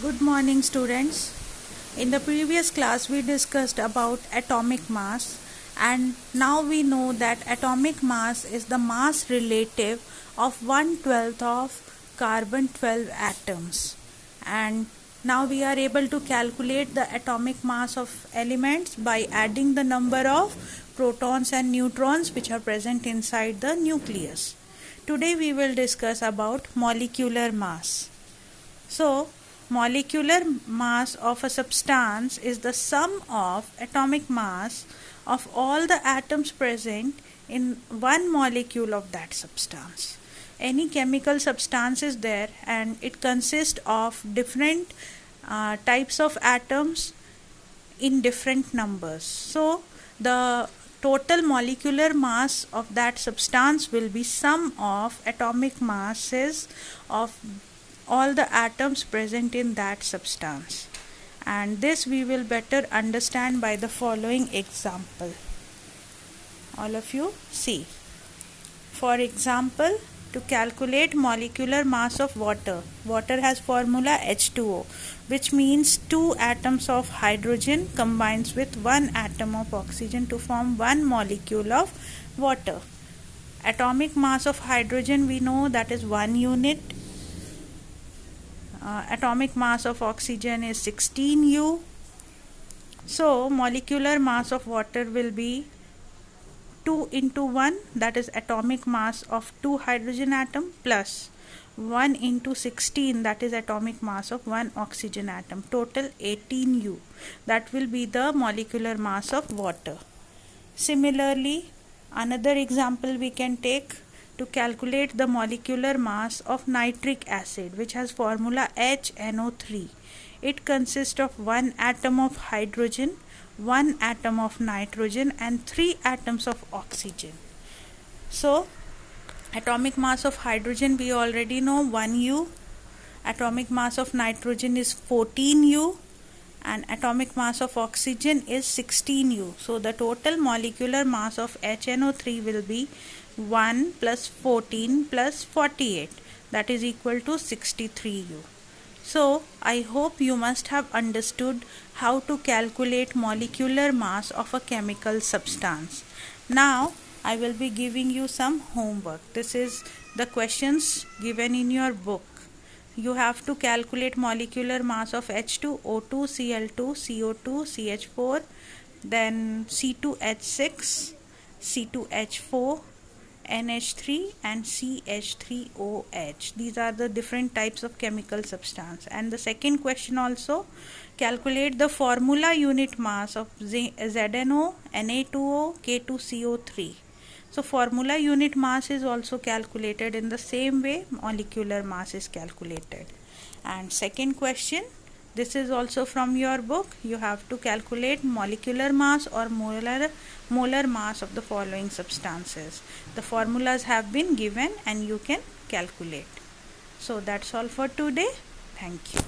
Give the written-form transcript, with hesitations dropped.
Good morning, students. In the previous class we discussed about atomic mass, and now we know that atomic mass is the mass relative of 1/12 of carbon 12 atoms. And now we are able to calculate the atomic mass of elements by adding the number of protons and neutrons which are present inside the nucleus. Today we will discuss about molecular mass. So, molecular mass of a substance is the sum of atomic mass of all the atoms present in one molecule of that substance. Any chemical substance is there and it consists of different types of atoms in different numbers. So, the total molecular mass of that substance will be sum of atomic masses of all the atoms present in that substance, and this we will better understand by the following example. All of you see. For example, to calculate molecular mass of water has formula H2O, which means 2 atoms of hydrogen combines with 1 atom of oxygen to form 1 molecule of water. Atomic mass of hydrogen we know that is 1 unit. Atomic mass of oxygen is 16 U. So, molecular mass of water will be 2 into 1, that is atomic mass of 2 hydrogen atom, plus 1 into 16, that is atomic mass of 1 oxygen atom. Total 18 U. That will be the molecular mass of water. Similarly, another example we can take to calculate the molecular mass of nitric acid, which has formula HNO3. It consists of 1 atom of hydrogen, 1 atom of nitrogen and 3 atoms of oxygen. So, atomic mass of hydrogen we already know 1 U, atomic mass of nitrogen is 14 U, and atomic mass of oxygen is 16 U. So, the total molecular mass of HNO3 will be 1 plus 14 plus 48, that is equal to 63 U. So, I hope you must have understood how to calculate molecular mass of a chemical substance. Now, I will be giving you some homework. This is the questions given in your book. You have to calculate molecular mass of H2, O2, Cl2, CO2, CH4, then C2H6, C2H4, NH3 and CH3OH. These are the different types of chemical substance. And the second question also, calculate the formula unit mass of ZNO, Na2O, K2CO3. So formula unit mass is also calculated in the same way molecular mass is calculated. And second question, this is also from your book. You have to calculate molecular mass or molar mass of the following substances. The formulas have been given and you can calculate. So that's all for today. Thank you.